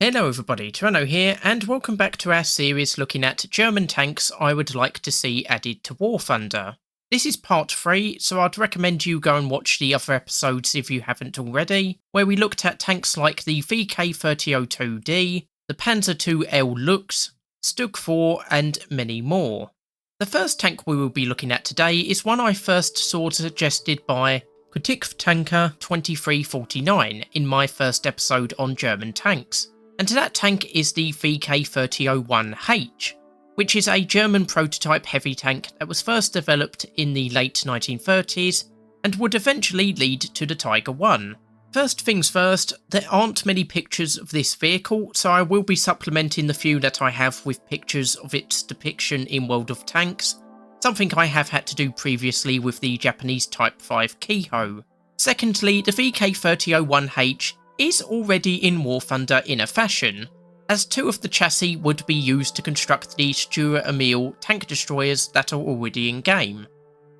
Hello everybody, Tyranno here, and welcome back to our series looking at German tanks I would like to see added to War Thunder. This is part 3, so I'd recommend you go and watch the other episodes if you haven't already, where we looked at tanks like the VK3002D, the Panzer II Lux, Stug 4 and many more. The first tank we will be looking at today is one I first saw suggested by Kritiktanker 2349 in my first episode on German tanks. And that tank is the VK3001H, which is a German prototype heavy tank that was first developed in the late 1930s and would eventually lead to the Tiger I. First things first, there aren't many pictures of this vehicle, so I will be supplementing the few that I have with pictures of its depiction in World of Tanks, something I have had to do previously with the Japanese Type 5 Keiho. Secondly, the VK3001H is already in War Thunder in a fashion, as two of the chassis would be used to construct the Stuart Emil tank destroyers that are already in game.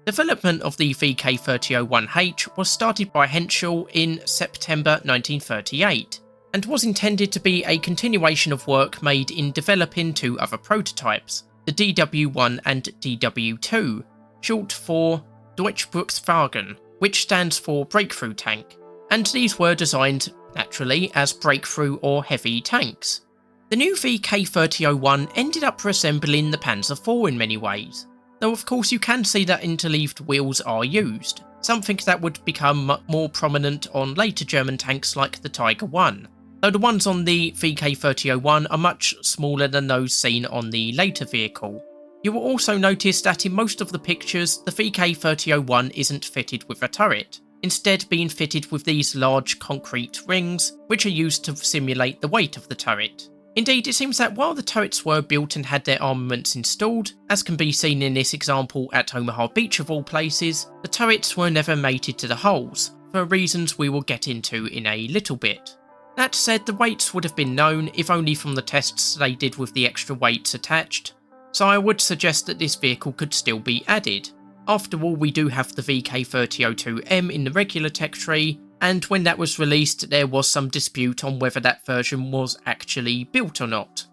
Development of the VK3001H was started by Henschel in September 1938, and was intended to be a continuation of work made in developing two other prototypes, the DW1 and DW2, short for Durchbruchswagen, which stands for Breakthrough Tank, and these were designed naturally as breakthrough or heavy tanks. The new VK3001 ended up resembling the Panzer IV in many ways, though of course you can see that interleaved wheels are used, something that would become more prominent on later German tanks like the Tiger I, though the ones on the VK3001 are much smaller than those seen on the later vehicle. You will also notice that in most of the pictures the VK3001 isn't fitted with a turret, instead being fitted with these large concrete rings, which are used to simulate the weight of the turret. Indeed, it seems that while the turrets were built and had their armaments installed, as can be seen in this example at Omaha Beach of all places, the turrets were never mated to the hulls, for reasons we will get into in a little bit. That said, the weights would have been known, if only from the tests they did with the extra weights attached, so I would suggest that this vehicle could still be added. After all, we do have the VK3002M in the regular tech tree, and when that was released there was some dispute on whether that version was actually built or not.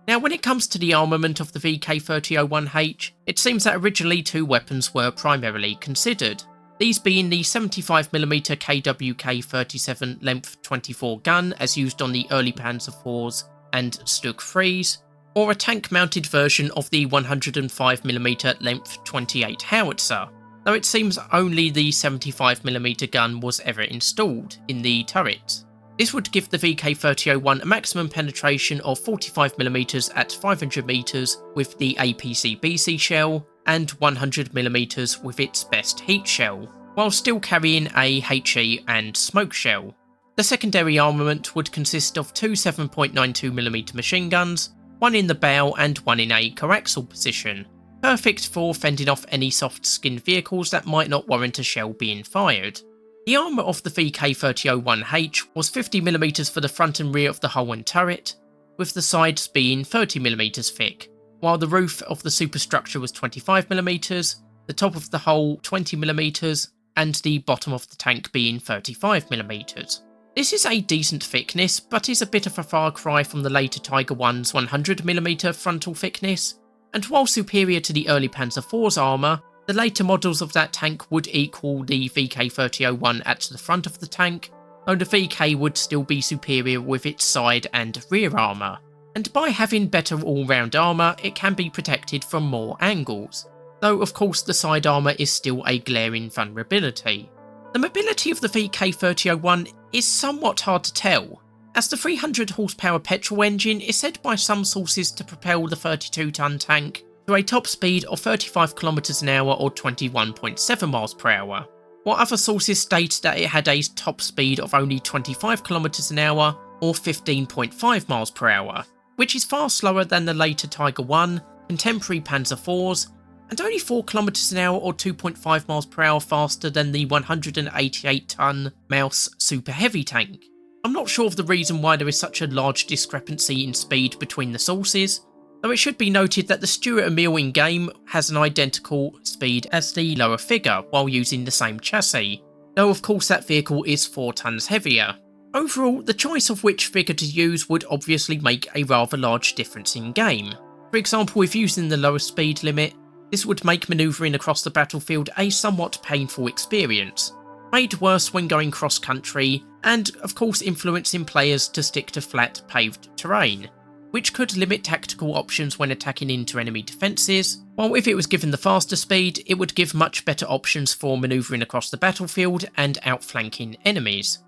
Now when it comes to the armament of the VK3001H, it seems that originally two weapons were primarily considered, these being the 75mm KWK-37 length 24 gun as used on the early Panzer IVs and Stug 3s, or a tank-mounted version of the 105mm length 28 howitzer, though it seems only the 75mm gun was ever installed in the turret. This would give the VK3001 a maximum penetration of 45mm at 500 meters with the APC-BC shell, and 100mm with its best heat shell, while still carrying a HE and smoke shell. The secondary armament would consist of two 7.92mm machine guns, one in the bow and one in a coaxial position, perfect for fending off any soft-skinned vehicles that might not warrant a shell being fired. The armour of the VK3001H was 50mm for the front and rear of the hull and turret, with the sides being 30mm thick, while the roof of the superstructure was 25mm, the top of the hull 20mm, and the bottom of the tank being 35mm. This is a decent thickness, but is a bit of a far cry from the later Tiger I's 100mm frontal thickness, and while superior to the early Panzer IV's armour, the later models of that tank would equal the VK3001 at the front of the tank, though the VK would still be superior with its side and rear armour, and by having better all-round armour it can be protected from more angles, though of course the side armour is still a glaring vulnerability. The mobility of the VK3001 is somewhat hard to tell, as the 300 horsepower petrol engine is said by some sources to propel the 32-ton tank to a top speed of 35 km an hour or 21.7 miles per hour, while other sources state that it had a top speed of only 25 km an hour or 15.5 miles per hour, which is far slower than the later Tiger I, contemporary Panzer IVs, and only 4 km an hour or 2.5 miles per hour faster than the 188-ton Maus Super Heavy tank. I'm not sure of the reason why there is such a large discrepancy in speed between the sources, though it should be noted that the Stuart Emil in-game has an identical speed as the lower figure while using the same chassis, though of course that vehicle is 4 tons heavier. Overall, the choice of which figure to use would obviously make a rather large difference in game. For example, if using the lower speed limit, this would make manoeuvring across the battlefield a somewhat painful experience, made worse when going cross-country, and of course influencing players to stick to flat, paved terrain, which could limit tactical options when attacking into enemy defences, while if it was given the faster speed, it would give much better options for manoeuvring across the battlefield and outflanking enemies.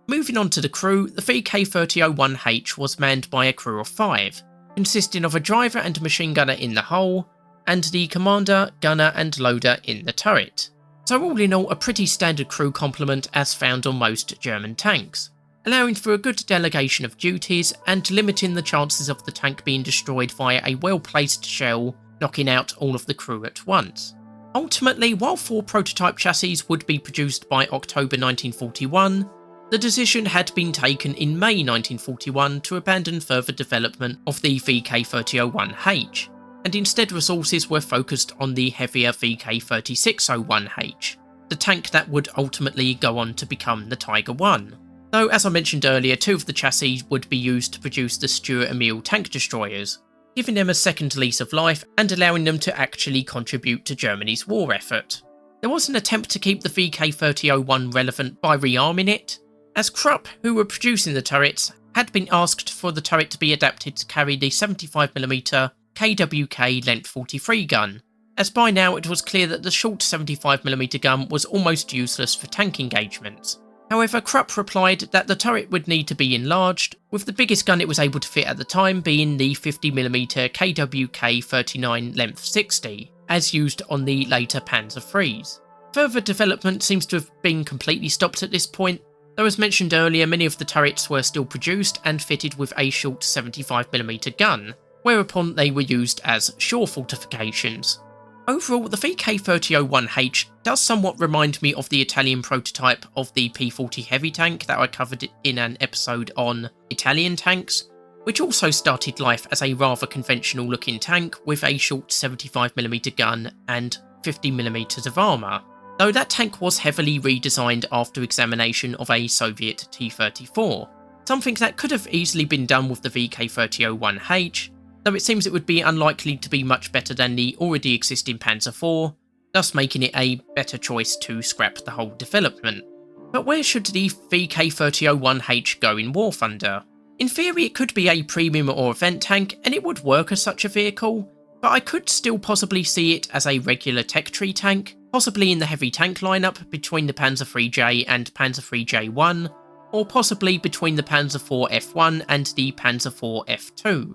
Moving on to the crew, the VK3001H was manned by a crew of 5, consisting of a driver and machine gunner in the hull, and the commander, gunner and loader in the turret. So all in all, a pretty standard crew complement as found on most German tanks, allowing for a good delegation of duties and limiting the chances of the tank being destroyed via a well-placed shell, knocking out all of the crew at once. Ultimately, while 4 prototype chassis would be produced by October 1941, the decision had been taken in May 1941 to abandon further development of the VK3001H, and instead resources were focused on the heavier VK3601H, the tank that would ultimately go on to become the Tiger I. Though, as I mentioned earlier, 2 of the chassis would be used to produce the Stuart Emil tank destroyers, giving them a second lease of life and allowing them to actually contribute to Germany's war effort. There was an attempt to keep the VK3001 relevant by rearming it, as Krupp, who were producing the turrets, had been asked for the turret to be adapted to carry the 75mm KWK Length 43 gun, as by now it was clear that the short 75mm gun was almost useless for tank engagements. However, Krupp replied that the turret would need to be enlarged, with the biggest gun it was able to fit at the time being the 50mm KWK 39 Length 60, as used on the later Panzer IIIs. Further development seems to have been completely stopped at this point, though as mentioned earlier, many of the turrets were still produced and fitted with a short 75mm gun, whereupon they were used as shore fortifications. Overall, the VK3001H does somewhat remind me of the Italian prototype of the P40 heavy tank that I covered in an episode on Italian tanks, which also started life as a rather conventional looking tank with a short 75mm gun and 50mm of armour, though that tank was heavily redesigned after examination of a Soviet T-34, something that could have easily been done with the VK3001H, though it seems it would be unlikely to be much better than the already existing Panzer IV, thus making it a better choice to scrap the whole development. But where should the VK3001H go in War Thunder? In theory it could be a premium or event tank and it would work as such a vehicle, but I could still possibly see it as a regular tech tree tank, possibly in the heavy tank lineup between the Panzer IIIJ and Panzer IIIJ1, or possibly between the Panzer IV F1 and the Panzer IV F2.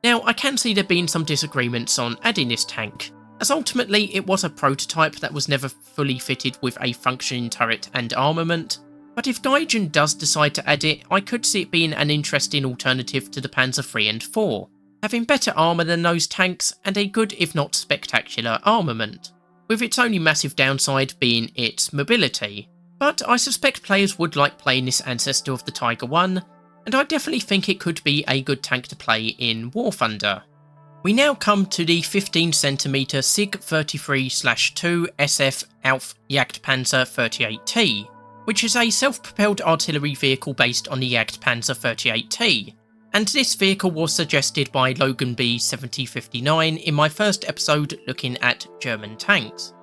Now, I can see there being some disagreements on adding this tank, as ultimately it was a prototype that was never fully fitted with a functioning turret and armament, but if Gaijin does decide to add it, I could see it being an interesting alternative to the Panzer III and IV, having better armour than those tanks and a good if not spectacular armament, with its only massive downside being its mobility. But I suspect players would like playing this ancestor of the Tiger I, and I definitely think it could be a good tank to play in War Thunder. We now come to the 15cm SIG 33/2 SF Auf Jagdpanzer 38T, which is a self-propelled artillery vehicle based on the Jagdpanzer 38T, and this vehicle was suggested by Logan B 7059 in my first episode looking at German tanks.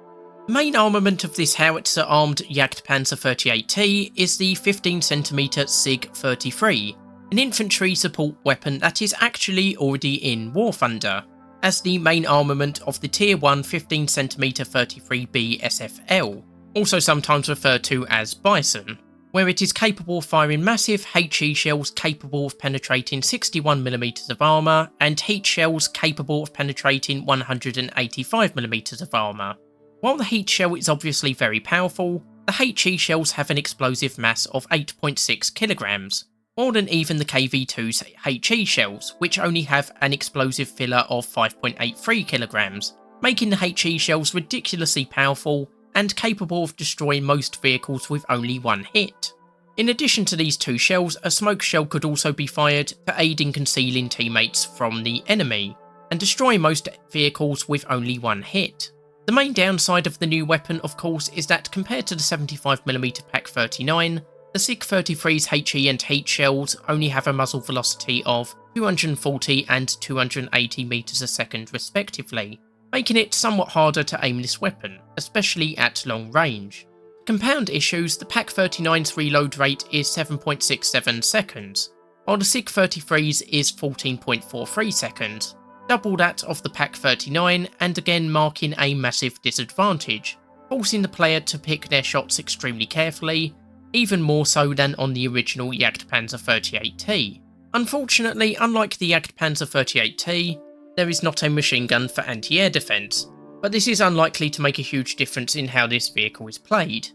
The main armament of this howitzer-armed Jagdpanzer 38T is the 15cm SIG 33, an infantry support weapon that is actually already in War Thunder, as the main armament of the Tier 1 15cm 33B SFL, also sometimes referred to as Bison, where it is capable of firing massive HE shells capable of penetrating 61mm of armour, and heat shells capable of penetrating 185mm of armour. While the heat shell is obviously very powerful, the HE shells have an explosive mass of 8.6 kilograms, more than even the KV2's HE shells, which only have an explosive filler of 5.83 kilograms, making the HE shells ridiculously powerful and capable of destroying most vehicles with only one hit. In addition to these two shells, a smoke shell could also be fired to aid in concealing teammates from the enemy, and destroy most vehicles with only one hit. The main downside of the new weapon, of course, is that compared to the 75mm Pak 39, The SiG-33's HE and H shells only have a muzzle velocity of 240 and 280 meters a second respectively, making it somewhat harder to aim this weapon, especially at long range. To compound issues, the PaK-39's reload rate is 7.67 seconds, while the SiG-33's is 14.43 seconds, double that of the PaK-39 and again marking a massive disadvantage, forcing the player to pick their shots extremely carefully, even more so than on the original Jagdpanzer 38T. Unfortunately, unlike the Jagdpanzer 38T, there is not a machine gun for anti-air defense, but this is unlikely to make a huge difference in how this vehicle is played.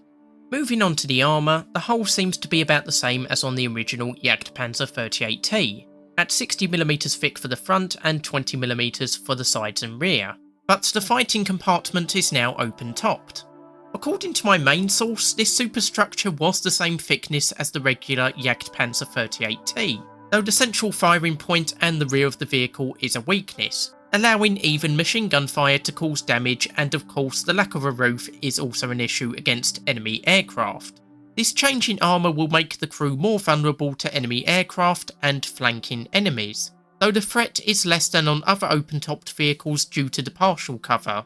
Moving on to the armour, the hull seems to be about the same as on the original Jagdpanzer 38T, at 60mm thick for the front and 20mm for the sides and rear, but the fighting compartment is now open-topped. According to my main source, this superstructure was the same thickness as the regular Jagdpanzer 38T, though the central firing point and the rear of the vehicle is a weakness, allowing even machine gun fire to cause damage, and of course the lack of a roof is also an issue against enemy aircraft. This change in armour will make the crew more vulnerable to enemy aircraft and flanking enemies, though the threat is less than on other open-topped vehicles due to the partial cover.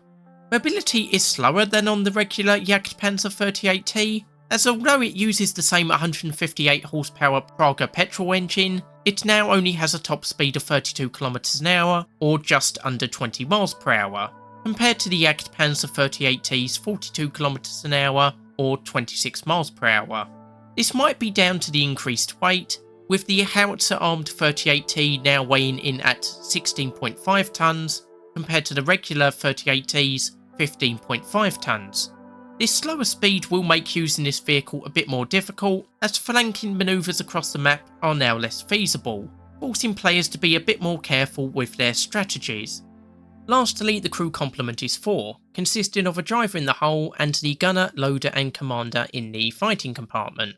Mobility is slower than on the regular Jagdpanzer 38T, as although it uses the same 158 horsepower Praga petrol engine, it now only has a top speed of 32 km an hour, or just under 20 miles per hour, compared to the Jagdpanzer 38T's 42 km an hour, or 26 miles per hour. This might be down to the increased weight, with the howitzer-armed 38T now weighing in at 16.5 tonnes, compared to the regular 38T's 15.5 tonnes. This slower speed will make using this vehicle a bit more difficult, as flanking manoeuvres across the map are now less feasible, forcing players to be a bit more careful with their strategies. Lastly, the crew complement is 4, consisting of a driver in the hull and the gunner, loader and commander in the fighting compartment.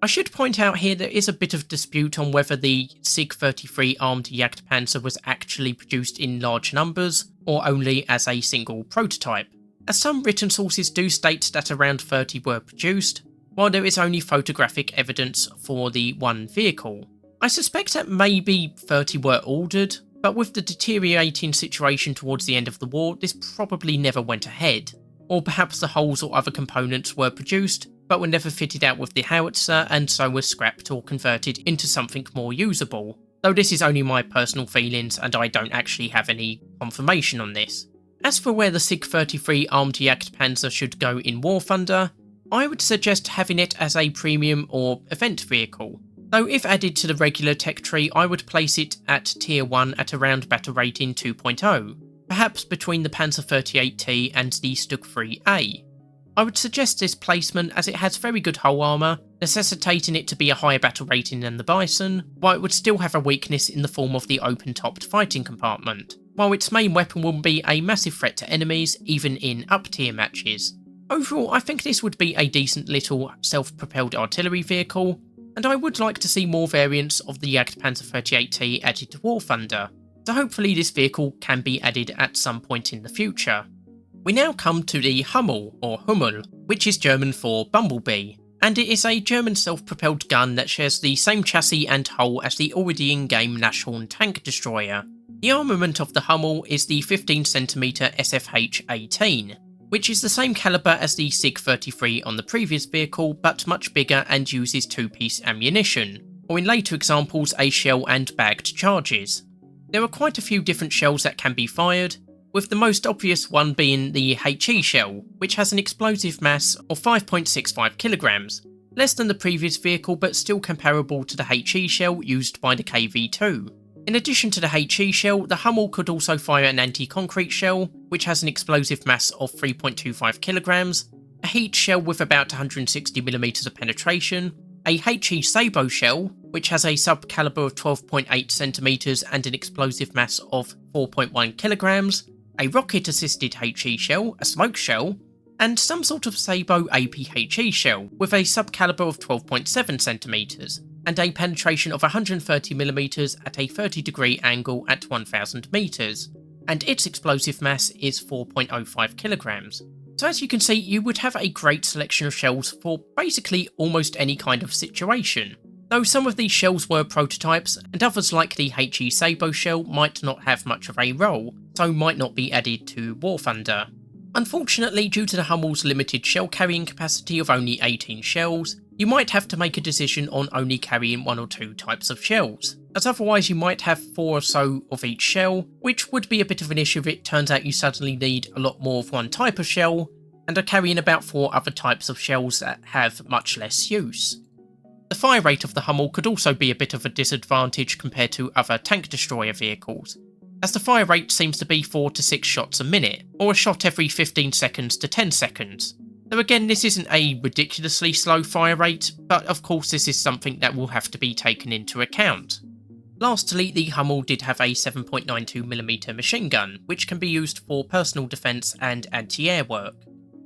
I should point out here there is a bit of dispute on whether the SiG-33 armed Jagdpanzer was actually produced in large numbers, or only as a single prototype, as some written sources do state that around 30 were produced, while there is only photographic evidence for the one vehicle. I suspect that maybe 30 were ordered, but with the deteriorating situation towards the end of the war, this probably never went ahead. Or perhaps the hulls or other components were produced, but were never fitted out with the howitzer and so were scrapped or converted into something more usable, though this is only my personal feelings and I don't actually have any confirmation on this. As for where the SiG-33 armed Jagdpanzer should go in War Thunder, I would suggest having it as a premium or event vehicle, though if added to the regular tech tree I would place it at tier 1 at around battle rating 2.0, perhaps between the Panzer 38T and the Stug 3A. I would suggest this placement as it has very good hull armour, necessitating it to be a higher battle rating than the Bison, while it would still have a weakness in the form of the open-topped fighting compartment, while its main weapon will be a massive threat to enemies, even in up-tier matches. Overall, I think this would be a decent little self-propelled artillery vehicle, and I would like to see more variants of the Jagdpanzer 38T added to War Thunder, so hopefully this vehicle can be added at some point in the future. We now come to the Hummel, or Hummel, which is German for Bumblebee, and it is a German self-propelled gun that shares the same chassis and hull as the already in-game Nashorn tank destroyer. The armament of the Hummel is the 15cm SFH-18, which is the same calibre as the SiG-33 on the previous vehicle, but much bigger and uses 2-piece ammunition, or in later examples a shell and bagged charges. There are quite a few different shells that can be fired, with the most obvious one being the HE shell, which has an explosive mass of 5.65 kilograms, less than the previous vehicle but still comparable to the HE shell used by the KV-2. In addition to the HE shell, the Hummel could also fire an anti-concrete shell, which has an explosive mass of 3.25 kilograms, a heat shell with about 160mm of penetration, a HE Sabo shell, which has a sub-caliber of 12.8cm and an explosive mass of 4.1 kilograms, a rocket-assisted HE shell, a smoke shell, and some sort of Sabo APHE shell with a sub-caliber of 12.7cm and a penetration of 130mm at a 30-degree angle at 1000 meters, and its explosive mass is 4.05 kilograms. So as you can see, you would have a great selection of shells for basically almost any kind of situation. Though some of these shells were prototypes, and others like the HE Sabo shell might not have much of a role, so might not be added to War Thunder. Unfortunately, due to the Hummel's limited shell carrying capacity of only 18 shells, you might have to make a decision on only carrying 1 or 2 types of shells, as otherwise you might have 4 or so of each shell, which would be a bit of an issue if it turns out you suddenly need a lot more of one type of shell, and are carrying about 4 other types of shells that have much less use. The fire rate of the Hummel could also be a bit of a disadvantage compared to other tank destroyer vehicles, as the fire rate seems to be 4 to 6 shots a minute, or a shot every 15 seconds to 10 seconds. Though again, this isn't a ridiculously slow fire rate, but of course this is something that will have to be taken into account. Lastly, the Hummel did have a 7.92mm machine gun, which can be used for personal defence and anti-air work.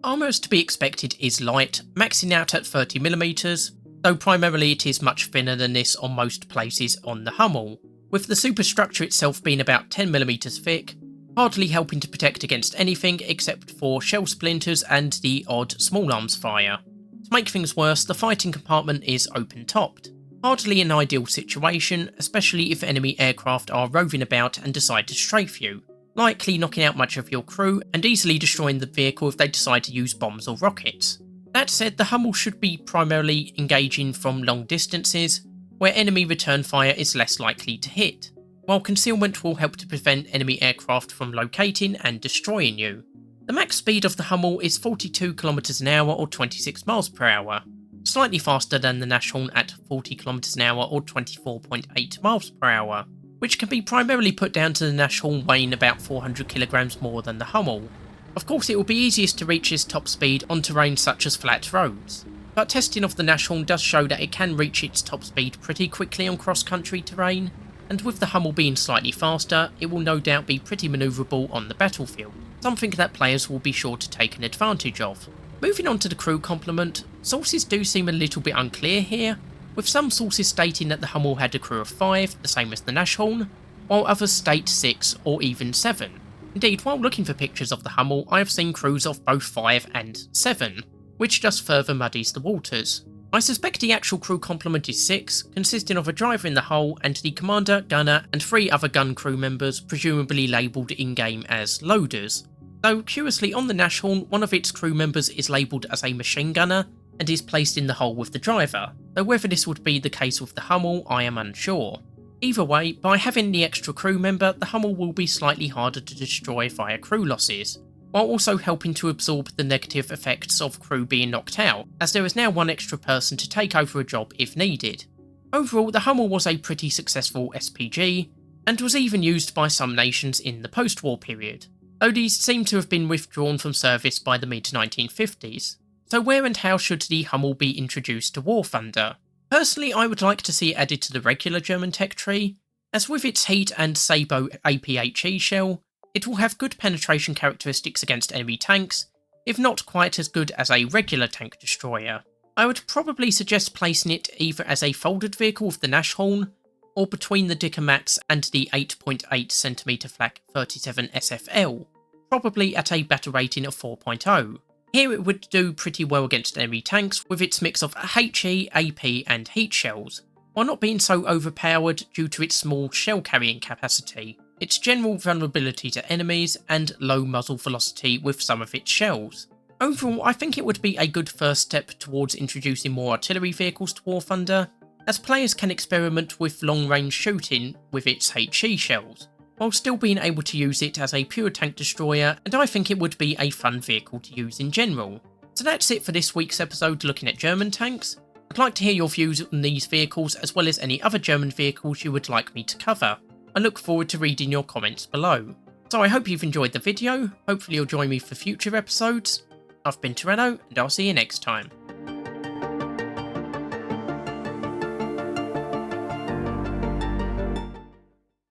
Armour as to be expected is light, maxing out at 30mm, though primarily it is much thinner than this on most places on the Hummel, with the superstructure itself being about 10mm thick, hardly helping to protect against anything except for shell splinters and the odd small arms fire. To make things worse, the fighting compartment is open-topped. Hardly an ideal situation, especially if enemy aircraft are roving about and decide to strafe you, likely knocking out much of your crew and easily destroying the vehicle if they decide to use bombs or rockets. That said, the Hummel should be primarily engaging from long distances, where enemy return fire is less likely to hit, while concealment will help to prevent enemy aircraft from locating and destroying you. The max speed of the Hummel is 42 km an hour or 26 miles per hour, slightly faster than the Nashorn at 40 km an hour or 24.8 miles per hour, which can be primarily put down to the Nashorn weighing about 400 kg more than the Hummel. Of course, it will be easiest to reach this top speed on terrain such as flat roads, but testing of the Nashorn does show that it can reach its top speed pretty quickly on cross-country terrain, and with the Hummel being slightly faster, it will no doubt be pretty manoeuvrable on the battlefield, something that players will be sure to take an advantage of. Moving on to the crew complement, sources do seem a little bit unclear here, with some sources stating that the Hummel had a crew of 5, the same as the Nashorn, while others state 6 or even 7. Indeed, while looking for pictures of the Hummel, I have seen crews of both 5 and 7, which just further muddies the waters. I suspect the actual crew complement is 6, consisting of a driver in the hull and the commander, gunner and 3 other gun crew members, presumably labelled in-game as loaders. Though, curiously, on the Nashorn, one of its crew members is labelled as a machine gunner and is placed in the hull with the driver, though whether this would be the case with the Hummel, I am unsure. Either way, by having the extra crew member, the Hummel will be slightly harder to destroy via crew losses, while also helping to absorb the negative effects of crew being knocked out, as there is now one extra person to take over a job if needed. Overall, the Hummel was a pretty successful SPG, and was even used by some nations in the post-war period, though these seem to have been withdrawn from service by the mid-1950s. So where and how should the Hummel be introduced to War Thunder? Personally, I would like to see it added to the regular German tech tree, as with its Heat and Sabo APHE shell, it will have good penetration characteristics against enemy tanks, if not quite as good as a regular tank destroyer. I would probably suggest placing it either as a folded vehicle with the Nashorn, or between the Dicker Max and the 8.8cm Flak 37 SFL, probably at a battle rating of 4.0. Here it would do pretty well against enemy tanks with its mix of HE, AP and heat shells, while not being so overpowered due to its small shell carrying capacity, its general vulnerability to enemies and low muzzle velocity with some of its shells. Overall, I think it would be a good first step towards introducing more artillery vehicles to War Thunder, as players can experiment with long-range shooting with its HE shells, while still being able to use it as a pure tank destroyer, and I think it would be a fun vehicle to use in general. So that's it for this week's episode looking at German tanks. I'd like to hear your views on these vehicles as well as any other German vehicles you would like me to cover. I look forward to reading your comments below. So I hope you've enjoyed the video, hopefully you'll join me for future episodes. I've been Tyranno, and I'll see you next time.